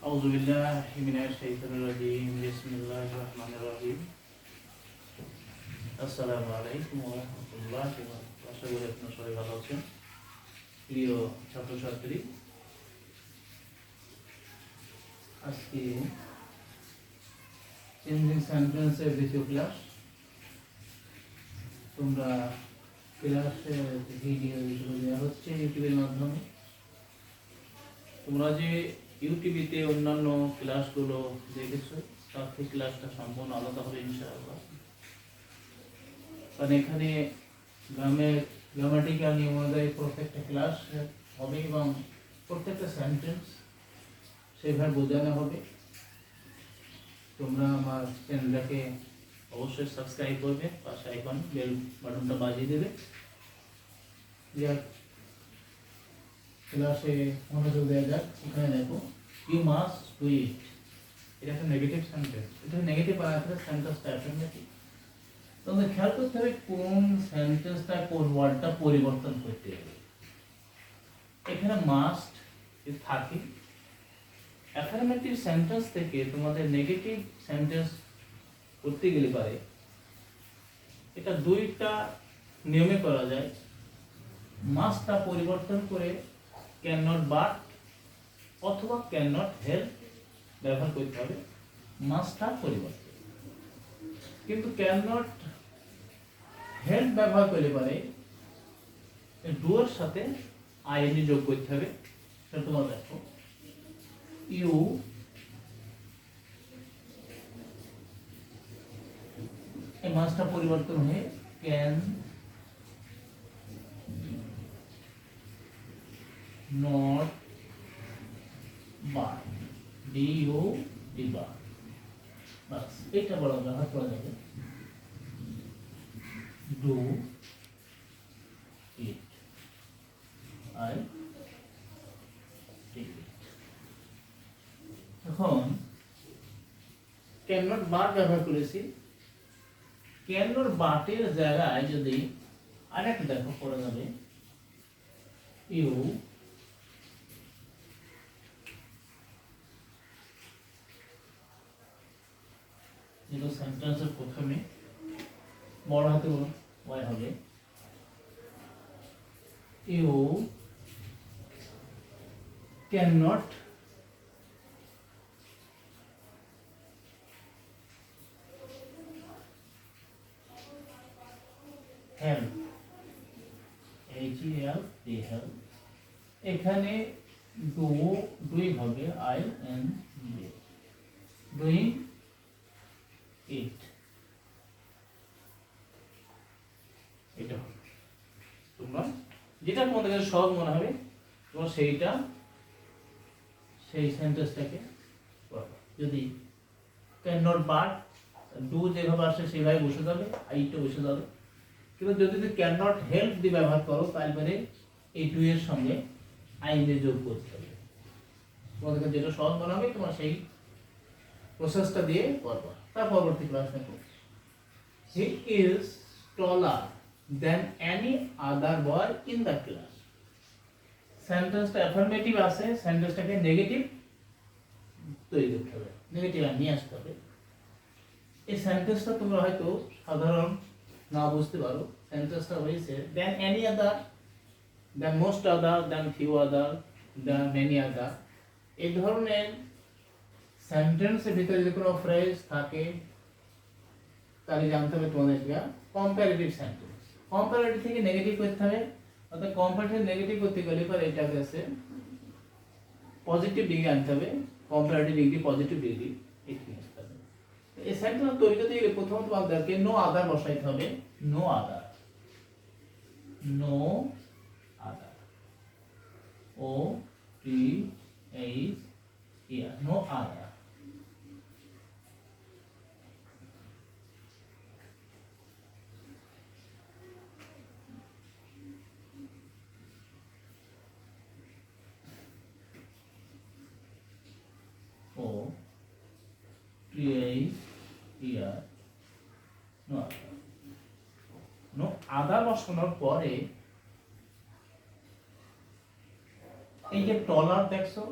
আউযুবিল্লাহি বিসমিল্লাহির রহমানির রহিম। আসসালামু আলাইকুম ওয়া রাহমাতুল্লাহি ওয়া বারাকাতুহু। আশা করি আপনারা সবাই ভালো আছেন। প্রিয় ছাত্রছাত্রী, আজকে চেঞ্জিং সেন্টেন্সের দ্বিতীয় ক্লাস। তোমরা ক্লাসের ভিডিও দেওয়া হচ্ছে ইউটিউবের মাধ্যমে। তোমরা যে ইউটিউবেতে অন্যান্য ক্লাসগুলো দেখেছো তার থেকে ক্লাসটা সম্পূর্ণ আলাদা হবে ইনশাআল্লাহ। কারণ এখানে গ্রামাটিক্যাল নিয়ম অনুযায়ী প্রত্যেকটা ক্লাস হবে এবং প্রত্যেকটা সেন্টেন্স সেইভাবে বোঝানো হবে। তোমরা আমার চ্যানেলটাকে অবশ্যই সাবস্ক্রাইব করবে, পাশে আইকন বেল বাটনটা বাজিয়ে দেবে। ক্লাসে মনোযোগ দেওয়া যাক। এখানে দেখো, ইউ মাস্ট ডু ইট, এটা একটা নেগেটিভ সেন্টেন্স। এটা নেগেটিভ বানাতে সেন্টেন্সটা অ্যাফার্মেটিভ। তোমাদের খেয়াল করতে হবে কোন সেন্টেন্সটা কোন ওয়ার্ডটা পরিবর্তন করতে হবে। এখানে মাস্ট থাকে। অ্যাফার্মেটিভ সেন্টেন্স থেকে তোমাদের নেগেটিভ সেন্টেন্স করতে গেলে পারে এটা দুইটা নিয়মে করা যায়। মাস্টটা পরিবর্তন করে ক্যান নট বাট অথবা ক্যান নট হেল্প ব্যবহার করতে হবে মাস্টটা পরিবর্তন। কিন্তু ক্যান নট হেল্প ব্যবহার করলে পারে ডু এর সাথে আইএনজি যোগ করতে হবে। সেটা তোমরা দেখো, ইউ এই মাস্টটা পরিবর্তন হয়ে ক্যান নট বাট, ডিউ ডি বাট, বাস এটা বলা ব্যবহার করা যাবে। Do it, I take it. এখন ক্যান নট বাট ব্যবহার করেছি। ক্যান নট বাটের জায়গায় যদি আরেকটা দেখো করা যাবে, ইউ যেটা সেন্টেন্সের প্রথমে বড় হাতে ওয়াই হবে, you can not help, H-E-L-P, help. এখানে ডুইং হবে I-N-G, ডুইং ইট। এটা হবে তোমরা যেটা তোমাদের কাছে সহজ মনে হবে তোমরা সেই সেন্টেন্সটাকে পড়বে। যদি ক্যান নট বাট, ডু যেভাবে আসে সেভাবে বসে যাবে, আইটা বসে যাবে। কিন্তু যদি ক্যান নট হেল্প দিয়ে ব্যবহার করো তাহলে এই ডু এর সঙ্গে আইএনজি যোগ করতে হবে। তোমাদের কাছে যেটা সহজ মনে হবে তোমরা সেই প্রসেসটা দিয়ে করবা। তার পরবর্তী ক্লাস দেখো, he is taller than any other boy in the class। সেন্টেন্সটা অ্যাফার্মেটিভ আছে, সেন্টেন্সটাকে নেগেটিভ তৈরি করতে হবে, নেগেটিভ নিয়ে আসতে হবে। এই সেন্টেন্সটা তোমরা হয়তো সাধারণ না বুঝতে পারো। সেন্টেন্সটা হয়েছে then any other, then most other, then few other, then many other. এই ধরনের সেন্টেন্সের ভিতরে যদি কোনো ফ্রেজ থাকে তাহলে জানতে হবে তোমাদের এটা কম্পারেটিভ সেন্টেন্স। কম্পারেটিভ থেকে নেগেটিভ করতে হবে, অর্থাৎ কম্পারেটিভ নেগেটিভ করতে গেলে পরে এটা আছে পজিটিভ ডিগ্রি আনতে হবে। কম্পারেটিভ ডিগ্রি পজিটিভ ডিগ্রি এখানে আসতে হবে। এই সেন্টেন্স তৈরি করতে গেলে প্রথমত আমাদেরকে নো আদার বসাইতে হবে। নো আদার, নো আদার, ও টি এইচ ই আর, নো আদার। ও টি এইচ ই আর, নো আদার। নো আদার বসানোর পরে এই যে টলার দেখছো,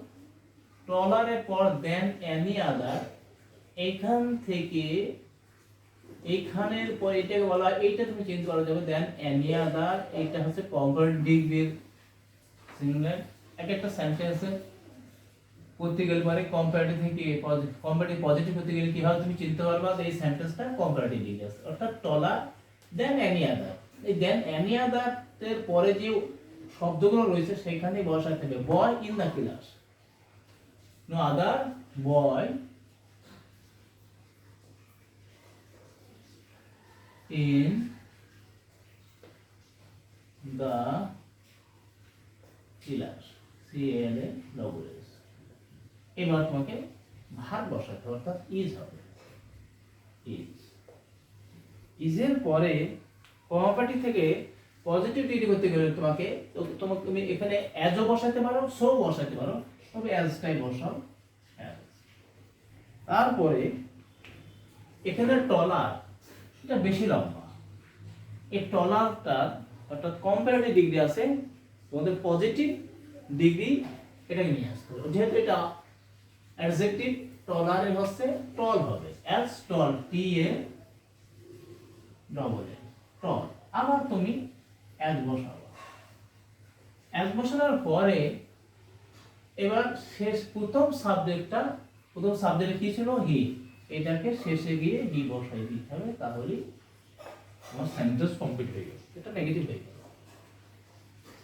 টলারের পর দেন এনি আদার, এইখান থেকে এইখানের পর এটাকে বলা হয়, এইটা তুমি চেঞ্জ করা যাবে দেন এনি আদার, এইটা হচ্ছে কম্পারেটিভ ডিগ্রির সিঙ্গুলার। এক একটা সেন্টেন্সে করতে গেলে পরে কম্পারেটিভ থেকে কম্পারেটিভ পজিটিভ করতে গেলে কি হয় তুমি চিনতে পারবা যে এই সেন্টেন্সটা কম্পারেটিভ ডিগ্রি আছে, অর্থাৎ টলার দেন এনি আদার। এই দেন এনি আদার এর পরে যে শব্দগুলো রয়েছে সেখানে বসাতে হবে boy in the class, no other boy in the class, CLASS। এবার তোমাকে ভার্ব বসাতে হবে, অর্থাৎ ইজ হবে। ইজের পরে কম্পারেটিভ থেকে পজিটিভ ডিগ্রি করতে গেলে তোমাকে তুমি এখানে অ্যাজও বসাতে পারো, সো বসাতে পারো, তবে অ্যাজটাই বসাও অ্যাজ। তারপরে এখানে টলার, এটা বেশি লম্বা, এই টলারটা অর্থাৎ কম্পারেটিভ ডিগ্রি আছে, তোমাদের পজিটিভ ডিগ্রি এটাকে নিয়ে আসতে হবে, যেহেতু এটা অ্যাডজেক্টিভ টলারে হচ্ছে টল হবে, as tall, T A double A টল। আবার তুমি অ্যাজ বসাবো, অ্যাজ বসানোর পরে এবার শেষ প্রথম সাবজেক্টে কি ছিল হি, এটাকে শেষে গিয়ে হি বসাই দিতে হবে, তাহলে আমার সেন্টেন্স কমপ্লিট হয়ে গেল, এটা নেগেটিভ হয়ে গেল।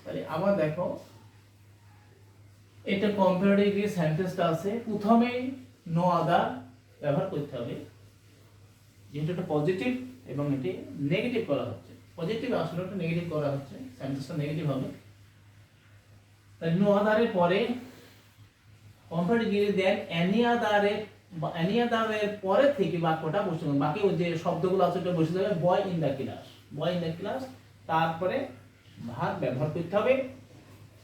তাহলে আবার দেখো এটা কম্পারেটিভ সেন্টেন্সটা আছে, প্রথমে নো আদার ব্যবহার করতে হবে, যেহেতু এটা পজিটিভ এবং এটি নেগেটিভ করা হচ্ছে, পজিটিভ আসলে এটা নেগেটিভ করা হচ্ছে, সেন্টেন্সটা নেগেটিভ হবে। তাই নো আদারের পরে কম্পারেটিভ দেন এনি আদারের পরে থেকে বাক্যটা বসে যাবে, বাকি যে শব্দগুলো আছে ওটা বসে যাবে বয় in the class, boy in the class. তারপরে ভার্ব ব্যবহার করতে হবে,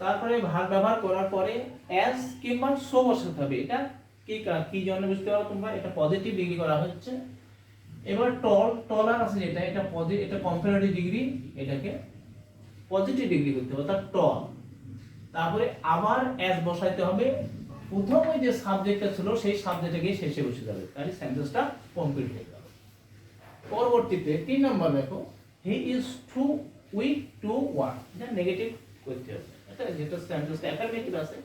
তারপরে ভার্ব ব্যবহার করার পরে অ্যাজ কিংবা সো বসাতে হবে। এটা কি জন্য বুঝতে পারো তোমরা, এটা পজিটিভ ডিগ্রি করা হচ্ছে। এবার টলার আছে যেটা, এটা কম্পারেটিভ ডিগ্রি, এটাকে পজিটিভ ডিগ্রি করতে হবে, অর্থাৎ টল। তারপরে আবার অ্যাজ বসাইতে হবে, প্রথমে যে সাবজেক্টটা ছিল সেই সাবজেক্টে গিয়ে শেষে বসে যাবে, তাহলে সেন্টেন্সটা কমপ্লিট হয়ে যাবে। পরবর্তীতে 3 নম্বর দেখো, he is too weak to work, এটা নেগেটিভ করতে হবে, এটা যেটা সেন্টেন্সটা অ্যাফার্মেটিভ আছে,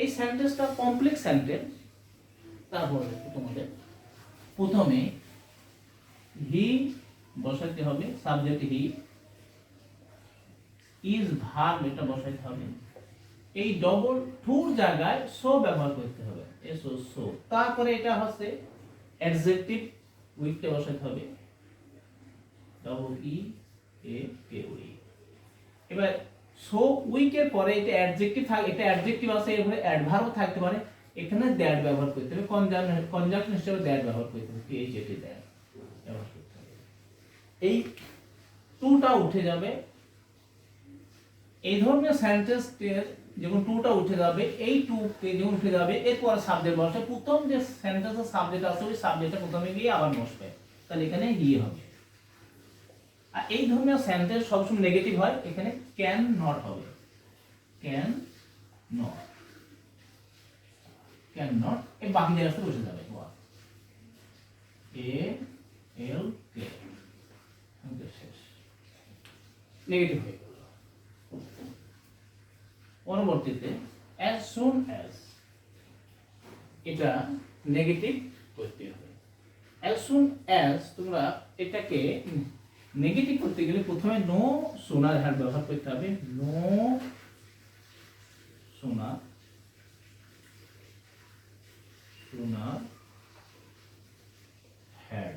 এই সেন্টেন্সটা কমপ্লেক্স সেন্টেন্স। তারপর দেখো তোমাদের প্রথমে হি বসাইতে হবে, সাবজেক্ট হি, ইজ ভার্ব এটা বসাইতে হবে, এই ডবল টুর জায়গায় সো ব্যবহার করতে হবে, এসো সো। তারপরে এটা হচ্ছে অ্যাডজেক্টিভ উইকটা বসাতে হবে, double E A K we. এবার সো উইকের পরে এটা অ্যাডজেক্টিভ থাকে, এটা অ্যাডজেক্টিভ আছে, এরপরে অ্যাডভার্ব থাকতে পারে, এখানে দ্যাট ব্যবহার করতে হবে, কনজাংশন হিসেবে দ্যাট ব্যবহার করতে হবে, পিএইচ এটি দ্যাট ব্যবহার করতে হবে। এই টুটা উঠে যাবে, এই ধরনের সেন্টেন্সের যখন টুটা উঠে যাবে, এই টুতে যখন উঠে যাবে এরপর সাবজেক্ট বসে, প্রথম যে সেন্টেন্সের সাবজেক্ট আছে ওই সাবজেক্টটা প্রথমে গিয়ে আবার বসবে, তাহলে এখানে হি হবে। আর এই ধরনের সেন্টেন্স সবসময় নেগেটিভ হয়, এখানে ক্যান নট হবে, ক্যান নট এই বাকি জায়গাতে বসে যাবে, এ এল কে শেষ, নেগেটিভ হয়ে গেল। পরবর্তীতে as soon as, এটা নেগেটিভ করতে হবে। as soon as তোমরা এটাকে নেগেটিভ করতে গেলে প্রথমে নো সোনার হ্যাড ব্যবহার করতে হবে, no sooner had.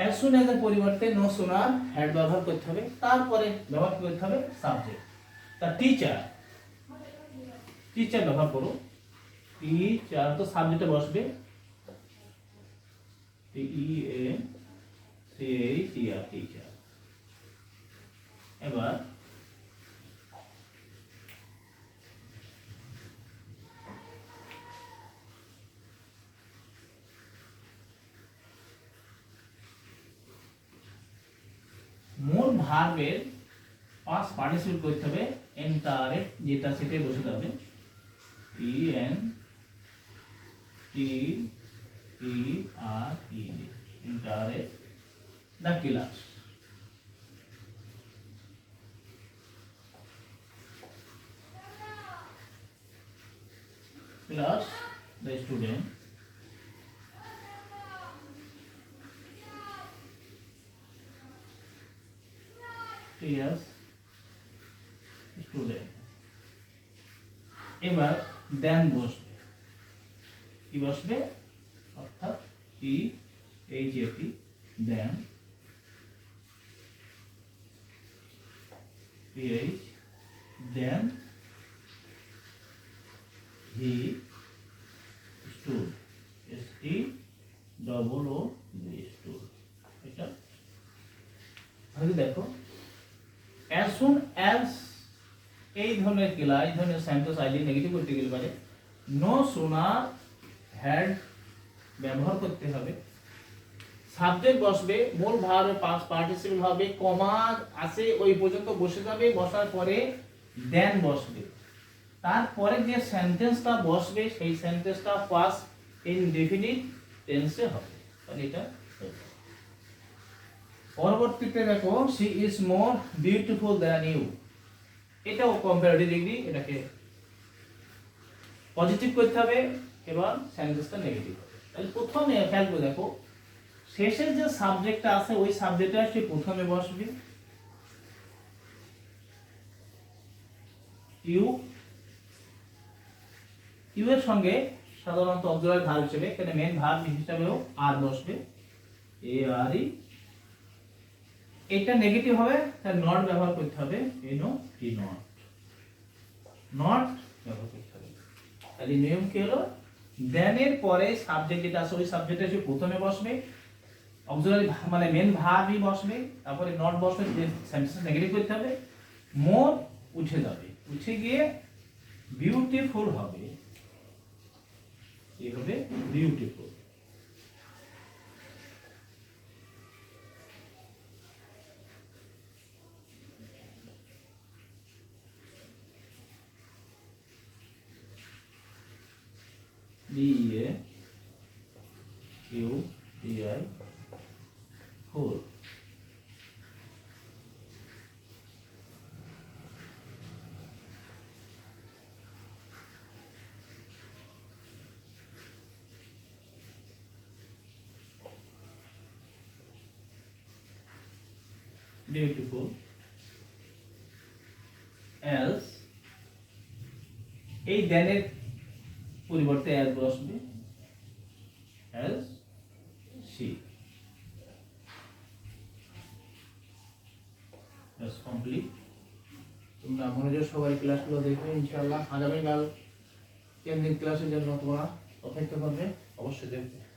as soon as এর পরিবর্তে নো সোনার হ্যাড ব্যবহার করতে হবে, তারপরে ব্যবহার করতে হবে সাবজেক্ট। তা টিচার ব্যবহার করো, টিচার তো সাবজেক্টে বসবে, T A C H T R, teacher. এবার মূল ভার্বের পাস্ট পার্টিসিপেট করতে হবে, এন্টারে যেটা সেটাই বসে যাবে E N T E R ই এন্টারে the class class the student yes student এবার দেন বসবে কি বসবে অর্থাৎ E H A T then ph then he stood s t double o stood এটা আগে দেখো as soon as এই ধরনের ক্রিয়া এই ধরনের সেন্টেন্স আইডি নেগেটিভ করতে গেলে পারে নো সোনার হ্যাড ব্যবহার করতে হবে সাবজেক্ট বসবে মূল ভার্ব পাস্ট পার্টিসিপল হবে কমা আছে ওই পর্যন্ত বসে যাবে বসার পরে দেন বসবে তারপরে যে সেন্টেন্সটা বসবে সেই সেন্টেন্সটা পাস্ট ইনডেফিনিট টেন্সে হবে তাহলে এটা পরবর্তীতে দেখো she is more beautiful than you এটাও কম্পারেটিভ ডিগ্রি এটাকে পজিটিভ করতে হবে এবং সেন্টেন্সটা নেগেটিভ হবে তাহলে প্রথমে খেয়াল করে দেখো শেষের যে সাবজেক্টটা আছে ওই সাবজেক্টটা সে প্রথমে বসবে ইউ ইউ এর সঙ্গে সাধারণত অক্সিলারি ভার্ব হিসেবে এখানে মেইন ভার্ব হিসেবেও আর বসবে এ আর ই এটা নেগেটিভ হবে তার নট ব্যবহার করতে হবে এনো টি নট নট ব্যবহার করতে হবে তাহলে নিয়ম কি হলো দেন এর পরে সাবজেক্ট যেটা আছে ওই সাবজেক্টে সে প্রথমে বসবে অক্সিলারি মানে মেইন ভার্বই বসবে তারপরে নট বসবে যে সেন্টেন্স নেগেটিভ করতে হবে মোর উঠে যাবে উঠে গিয়ে বিউটিফুল হবে এই হবে beautiful D E A Q D I full beautiful else এই দেনের পরিবর্তে as বসবে as she that's complete তোমরা মনোযোগ সহকারে ক্লাসগুলো দেখবে ইনশাআল্লাহ আগামীকাল কেন্দ্রিক ক্লাসের জন্য তোমরা অপেক্ষা করবে অবশ্যই দেখবে